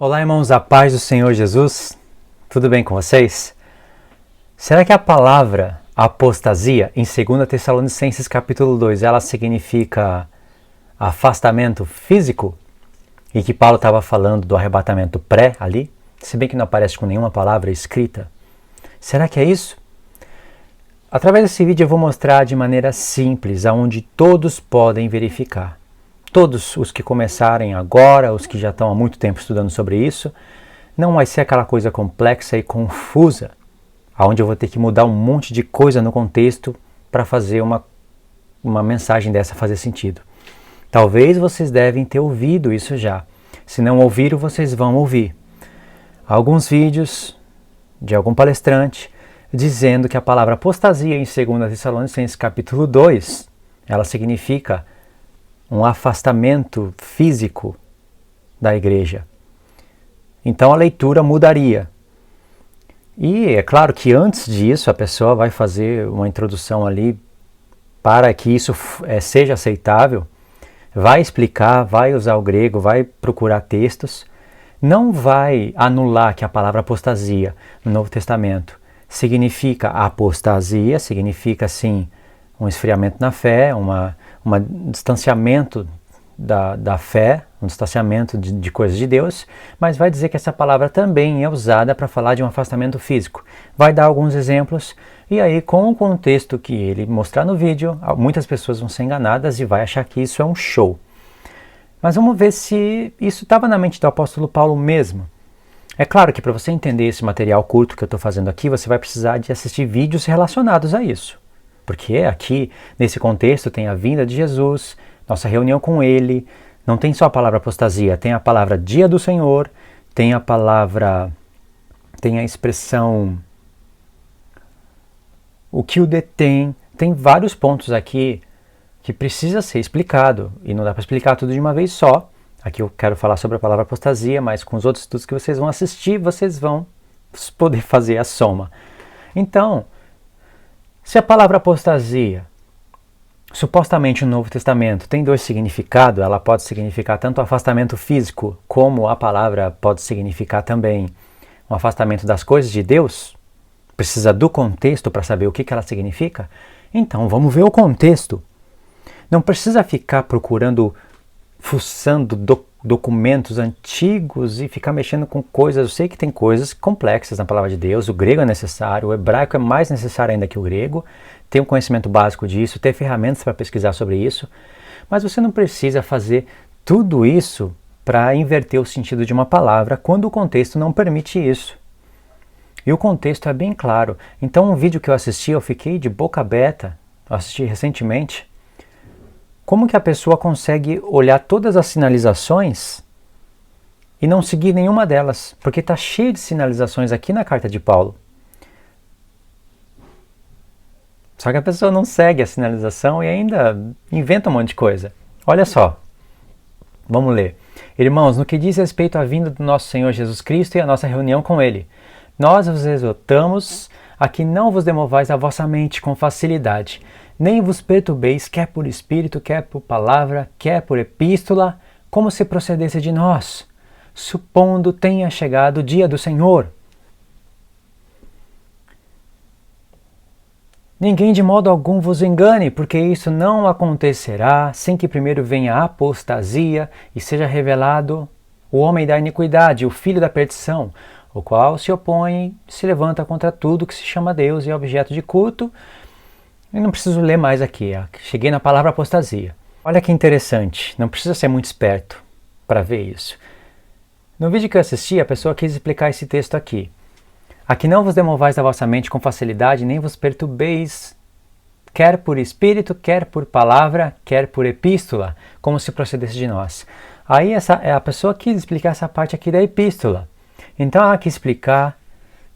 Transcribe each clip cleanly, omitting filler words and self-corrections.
Olá, irmãos, a paz do Senhor Jesus, tudo bem com vocês? Será que a palavra apostasia, em 2 Tessalonicenses capítulo 2, ela significa afastamento físico? E que Paulo estava falando do arrebatamento pré ali, se bem que não aparece com nenhuma palavra escrita. Será que é isso? Através desse vídeo eu vou mostrar de maneira simples, aonde todos podem verificar. Todos os que começarem agora, os que já estão há muito tempo estudando sobre isso, não vai ser aquela coisa complexa e confusa, onde eu vou ter que mudar um monte de coisa no contexto para fazer uma mensagem dessa fazer sentido. Talvez vocês devem ter ouvido isso já. Se não ouviram, vocês vão ouvir. Alguns vídeos de algum palestrante dizendo que a palavra apostasia em 2 Tessalonicenses capítulo 2, ela significa um afastamento físico da igreja. Então a leitura mudaria. E é claro que antes disso a pessoa vai fazer uma introdução ali para que isso seja aceitável, vai explicar, vai usar o grego, vai procurar textos, não vai anular que a palavra apostasia no Novo Testamento significa apostasia, significa sim um esfriamento na fé, um distanciamento da fé, um distanciamento de coisas de Deus, mas vai dizer que essa palavra também é usada para falar de um afastamento físico. Vai dar alguns exemplos e aí com o contexto que ele mostrar no vídeo, muitas pessoas vão ser enganadas e vai achar que isso é um show. Mas vamos ver se isso estava na mente do apóstolo Paulo mesmo. É claro que para você entender esse material curto que eu estou fazendo aqui, você vai precisar de assistir vídeos relacionados a isso. Porque aqui, nesse contexto, tem a vinda de Jesus, nossa reunião com Ele, não tem só a palavra apostasia, tem a palavra dia do Senhor, tem a expressão o que o detém, tem vários pontos aqui que precisa ser explicado, e não dá para explicar tudo de uma vez só. Aqui eu quero falar sobre a palavra apostasia, mas com os outros estudos que vocês vão assistir, vocês vão poder fazer a soma. Então, se a palavra apostasia, supostamente no Novo Testamento, tem dois significados, ela pode significar tanto afastamento físico, como a palavra pode significar também um afastamento das coisas de Deus, precisa do contexto para saber o que ela significa, então vamos ver o contexto. Não precisa ficar procurando, fuçando documentos antigos e ficar mexendo com coisas. Eu sei que tem coisas complexas na palavra de Deus, o grego é necessário, o hebraico é mais necessário ainda que o grego, ter um conhecimento básico disso, ter ferramentas para pesquisar sobre isso, mas você não precisa fazer tudo isso para inverter o sentido de uma palavra quando o contexto não permite isso. E o contexto é bem claro. Então um vídeo que eu assisti, eu fiquei de boca aberta, eu assisti recentemente. Como que a pessoa consegue olhar todas as sinalizações e não seguir nenhuma delas? Porque está cheio de sinalizações aqui na carta de Paulo. Só que a pessoa não segue a sinalização e ainda inventa um monte de coisa. Olha só, vamos ler. Irmãos, no que diz respeito à vinda do nosso Senhor Jesus Cristo e à nossa reunião com Ele, nós vos exortamos a que não vos demovais a vossa mente com facilidade, nem vos perturbeis, quer por espírito, quer por palavra, quer por epístola, como se procedesse de nós, supondo tenha chegado o dia do Senhor. Ninguém de modo algum vos engane, porque isso não acontecerá sem que primeiro venha a apostasia e seja revelado o homem da iniquidade, o filho da perdição, o qual se opõe e se levanta contra tudo que se chama Deus e é objeto de culto. Eu não preciso ler mais aqui, cheguei na palavra apostasia. Olha que interessante, não precisa ser muito esperto para ver isso. No vídeo que eu assisti, a pessoa quis explicar esse texto aqui. Aqui não vos demovais da vossa mente com facilidade, nem vos perturbeis, quer por espírito, quer por palavra, quer por epístola, como se procedesse de nós. Aí a pessoa quis explicar essa parte aqui da epístola. Então ela quis explicar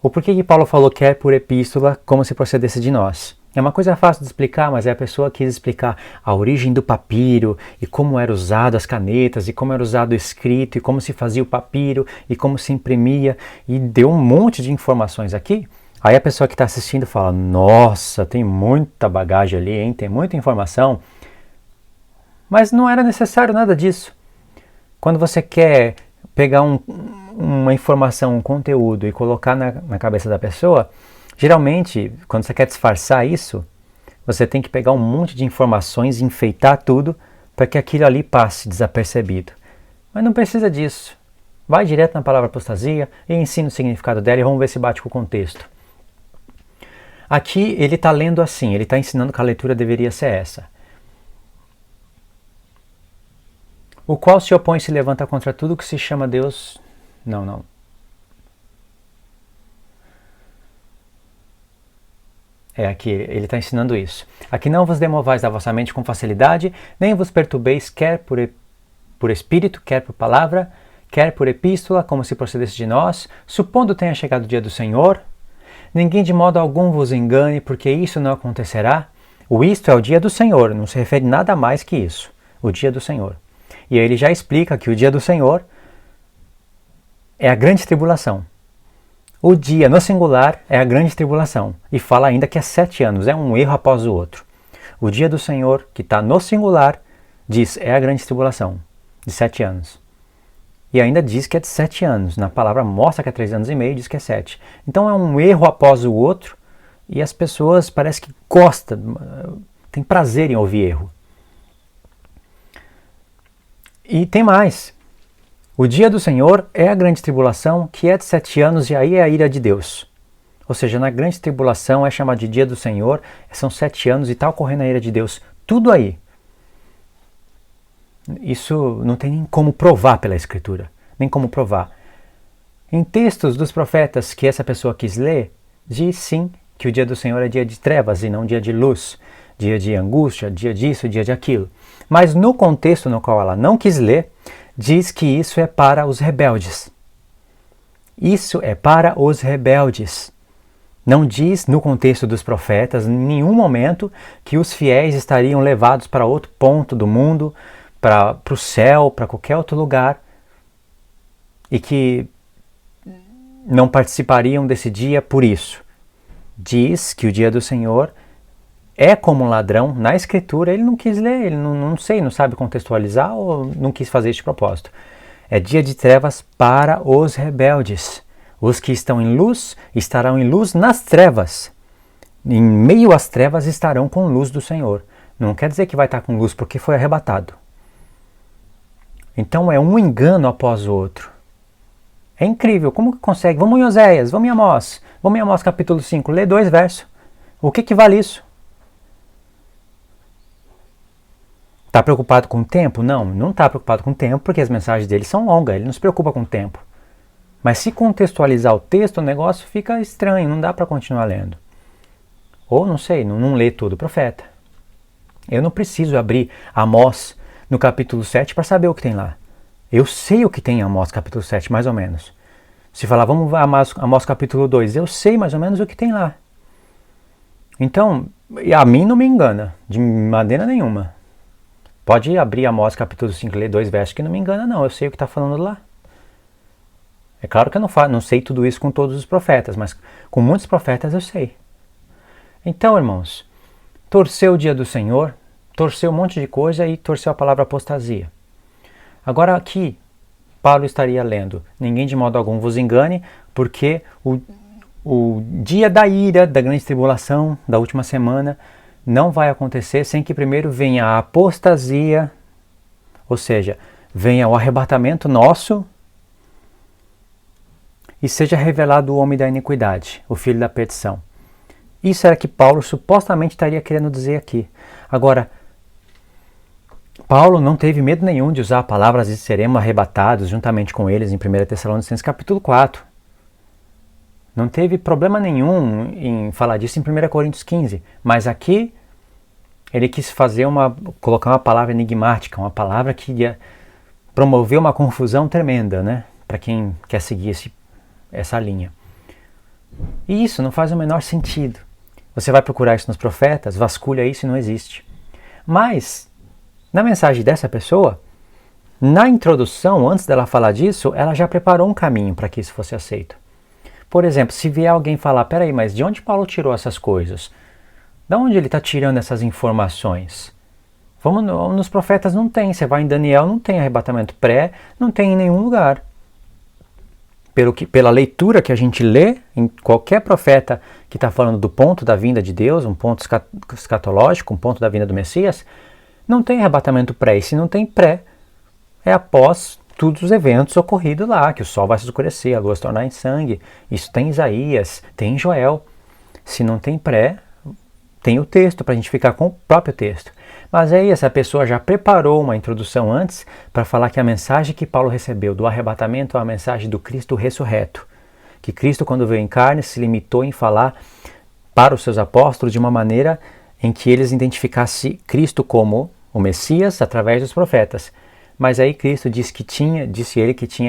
o porquê que Paulo falou quer por epístola, como se procedesse de nós. É uma coisa fácil de explicar, mas a pessoa quis explicar a origem do papiro e como era usado as canetas e como era usado o escrito e como se fazia o papiro e como se imprimia e deu um monte de informações aqui. Aí a pessoa que está assistindo fala, nossa, tem muita bagagem ali, hein? Tem muita informação. Mas não era necessário nada disso. Quando você quer pegar uma informação, um conteúdo e colocar na cabeça da pessoa, geralmente, quando você quer disfarçar isso, você tem que pegar um monte de informações e enfeitar tudo para que aquilo ali passe desapercebido. Mas não precisa disso. Vai direto na palavra apostasia e ensina o significado dela e vamos ver se bate com o contexto. Aqui ele está lendo assim, ele está ensinando que a leitura deveria ser essa. O qual se opõe e se levanta contra tudo que se chama Deus... Não. Aqui ele está ensinando isso. Aqui não vos demovais da vossa mente com facilidade, nem vos perturbeis quer por espírito, quer por palavra, quer por epístola, como se procedesse de nós, supondo tenha chegado o dia do Senhor. Ninguém de modo algum vos engane, porque isso não acontecerá. O isto é o dia do Senhor, não se refere nada mais que isso, o dia do Senhor. E aí ele já explica que o dia do Senhor é a grande tribulação. O dia, no singular, é a grande tribulação. E fala ainda que é 7 anos, é um erro após o outro. O dia do Senhor, que está no singular, diz é a grande tribulação, de 7 anos. E ainda diz que é de 7 anos. Na palavra mostra que é 3 anos e meio, diz que é 7. Então é um erro após o outro, e as pessoas parece que gostam, tem prazer em ouvir erro. E tem mais. O dia do Senhor é a grande tribulação, que é de 7 anos, e aí é a ira de Deus. Ou seja, na grande tribulação é chamado de dia do Senhor, são 7 anos e está ocorrendo a ira de Deus. Tudo aí. Isso não tem nem como provar pela Escritura, nem como provar. Em textos dos profetas que essa pessoa quis ler, diz sim que o dia do Senhor é dia de trevas e não dia de luz, dia de angústia, dia disso, dia de aquilo. Mas no contexto no qual ela não quis ler, diz que isso é para os rebeldes. Isso é para os rebeldes. Não diz no contexto dos profetas, em nenhum momento, que os fiéis estariam levados para outro ponto do mundo, para o céu, para qualquer outro lugar, e que não participariam desse dia por isso. Diz que o dia do Senhor é como um ladrão. Na Escritura ele não quis ler, ele não sabe contextualizar ou não quis fazer este propósito. É dia de trevas para os rebeldes. Os que estão em luz estarão em luz nas trevas. Em meio às trevas estarão com luz do Senhor. Não quer dizer que vai estar com luz porque foi arrebatado. Então é um engano após o outro. É incrível, como que consegue? Vamos em Oséias, vamos em Amós capítulo 5, lê 2 versos. O que vale isso? Está preocupado com o tempo? Não está preocupado com o tempo, porque as mensagens dele são longas, ele não se preocupa com o tempo. Mas se contextualizar o texto, o negócio fica estranho, não dá para continuar lendo. Ou, não lê todo o profeta. Eu não preciso abrir Amós no capítulo 7 para saber o que tem lá. Eu sei o que tem em Amós capítulo 7, mais ou menos. Se falar, vamos a Amós capítulo 2, eu sei mais ou menos o que tem lá. Então, a mim não me engana, de maneira nenhuma. Pode abrir Amós capítulo 5 e ler 2 versos que não me engana não, eu sei o que está falando lá. É claro que eu não sei tudo isso com todos os profetas, mas com muitos profetas eu sei. Então, irmãos, torceu o dia do Senhor, torceu um monte de coisa e torceu a palavra apostasia. Agora aqui, Paulo estaria lendo, ninguém de modo algum vos engane, porque o dia da ira, da grande tribulação, da última semana, não vai acontecer sem que primeiro venha a apostasia, ou seja, venha o arrebatamento nosso e seja revelado o homem da iniquidade, o filho da perdição. Isso era que Paulo supostamente estaria querendo dizer aqui. Agora, Paulo não teve medo nenhum de usar palavras de seremos arrebatados juntamente com eles em 1 Tessalonicenses capítulo 4. Não teve problema nenhum em falar disso em 1 Coríntios 15, mas aqui ele quis colocar uma palavra enigmática, uma palavra que ia promover uma confusão tremenda, né? Para quem quer seguir essa linha. E isso não faz o menor sentido. Você vai procurar isso nos profetas, vasculha isso e não existe. Mas, na mensagem dessa pessoa, na introdução, antes dela falar disso, ela já preparou um caminho para que isso fosse aceito. Por exemplo, se vier alguém falar, peraí, mas de onde Paulo tirou essas coisas? De onde ele está tirando essas informações? Nos profetas não tem, você vai em Daniel, não tem arrebatamento pré, não tem em nenhum lugar. pela leitura que a gente lê em qualquer profeta que está falando do ponto da vinda de Deus, um ponto escatológico, um ponto da vinda do Messias, não tem arrebatamento pré. E se não tem pré, é após todos os eventos ocorridos lá, que o sol vai se escurecer, a lua se tornar em sangue. Isso tem em Isaías, tem em Joel. Se não tem pré, tem o texto, para a gente ficar com o próprio texto. Mas aí essa pessoa já preparou uma introdução antes para falar que a mensagem que Paulo recebeu do arrebatamento é a mensagem do Cristo ressurreto. Que Cristo, quando veio em carne, se limitou em falar para os seus apóstolos de uma maneira em que eles identificassem Cristo como o Messias através dos profetas. Mas aí Cristo disse que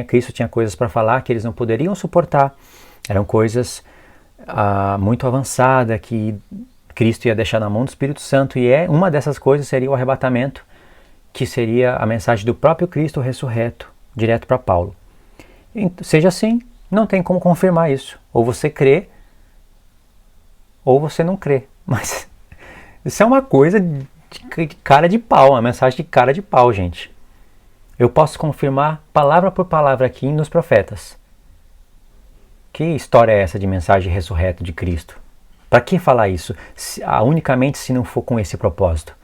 Cristo tinha coisas para falar que eles não poderiam suportar. Eram coisas muito avançadas que Cristo ia deixar na mão do Espírito Santo, e uma dessas coisas seria o arrebatamento, que seria a mensagem do próprio Cristo ressurreto, direto para Paulo. Seja assim, não tem como confirmar isso. Ou você crê, ou você não crê. Mas isso é uma coisa de cara de pau, uma mensagem de cara de pau, gente. Eu posso confirmar palavra por palavra aqui nos profetas. Que história é essa de mensagem ressurreto de Cristo? Para que falar isso, unicamente se não for com esse propósito?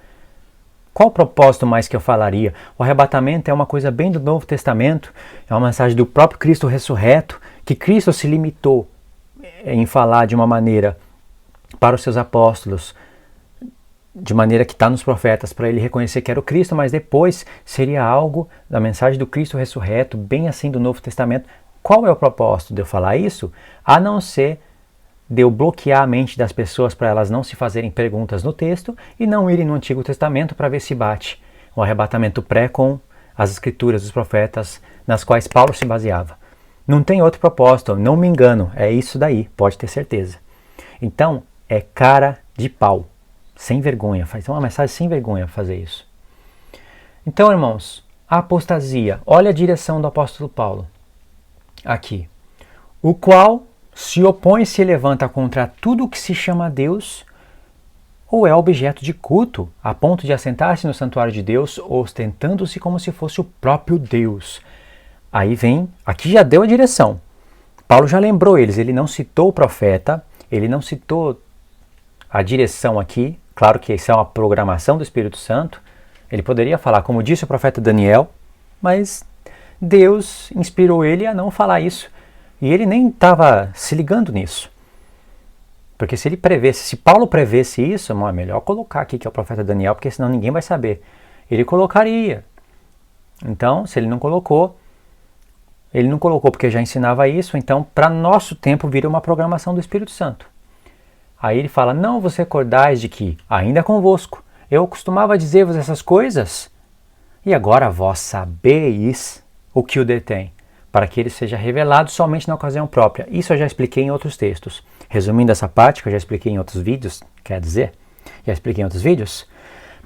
Qual propósito mais que eu falaria? O arrebatamento é uma coisa bem do Novo Testamento, é uma mensagem do próprio Cristo ressurreto, que Cristo se limitou em falar de uma maneira para os seus apóstolos, de maneira que está nos profetas, para ele reconhecer que era o Cristo, mas depois seria algo da mensagem do Cristo ressurreto, bem assim do Novo Testamento. Qual é o propósito de eu falar isso? A não ser de eu bloquear a mente das pessoas para elas não se fazerem perguntas no texto e não irem no Antigo Testamento para ver se bate o arrebatamento pré com as escrituras dos profetas nas quais Paulo se baseava. Não tem outro propósito, não me engano, é isso daí, pode ter certeza. Então, é cara de pau, sem vergonha, faz uma mensagem sem vergonha fazer isso. Então, irmãos, a apostasia, olha a direção do apóstolo Paulo aqui, o qual se opõe e se levanta contra tudo o que se chama Deus ou é objeto de culto, a ponto de assentar-se no santuário de Deus, ostentando-se como se fosse o próprio Deus. Aí vem, aqui já deu a direção. Paulo já lembrou eles, ele não citou o profeta, ele não citou a direção aqui, claro que isso é uma programação do Espírito Santo, ele poderia falar, como disse o profeta Daniel, mas Deus inspirou ele a não falar isso. E ele nem estava se ligando nisso. Porque se Paulo prevesse isso, é melhor colocar aqui que é o profeta Daniel, porque senão ninguém vai saber. Ele colocaria. Então, se ele não colocou porque já ensinava isso, então para nosso tempo vira uma programação do Espírito Santo. Aí ele fala, não vos recordais de que, ainda convosco, eu costumava dizer-vos essas coisas, e agora vós sabeis o que o detém, para que ele seja revelado somente na ocasião própria. Isso eu já expliquei em outros textos. Resumindo essa parte, que eu já expliquei em outros vídeos, já expliquei em outros vídeos,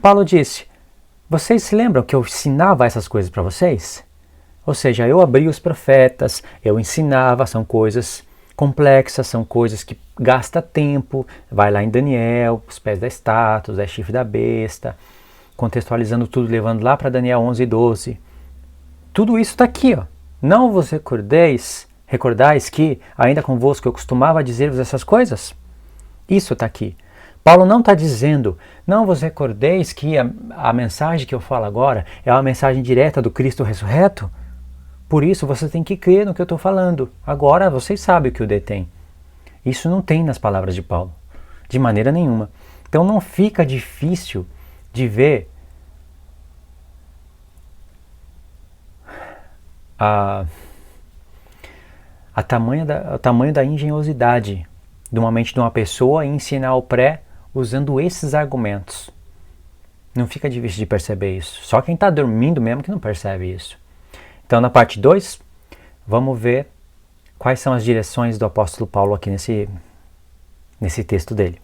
Paulo disse, vocês se lembram que eu ensinava essas coisas para vocês? Ou seja, eu abri os profetas, eu ensinava, são coisas complexas, são coisas que gasta tempo, vai lá em Daniel, os pés da estátua, os 10 chifres da besta, contextualizando tudo, levando lá para Daniel 11 e 12. Tudo isso está aqui, ó. Não vos recordais que, ainda convosco, eu costumava dizer-vos essas coisas? Isso está aqui. Paulo não está dizendo, não vos recordeis que a mensagem que eu falo agora é uma mensagem direta do Cristo ressurreto? Por isso você tem que crer no que eu estou falando. Agora vocês sabem o que o detém. Isso não tem nas palavras de Paulo, de maneira nenhuma. Então não fica difícil de ver o tamanho da engenhosidade de uma mente de uma pessoa em ensinar o pré usando esses argumentos. Não fica difícil de perceber isso. Só quem está dormindo mesmo que não percebe isso. Então, na parte 2, vamos ver quais são as direções do apóstolo Paulo aqui nesse texto dele.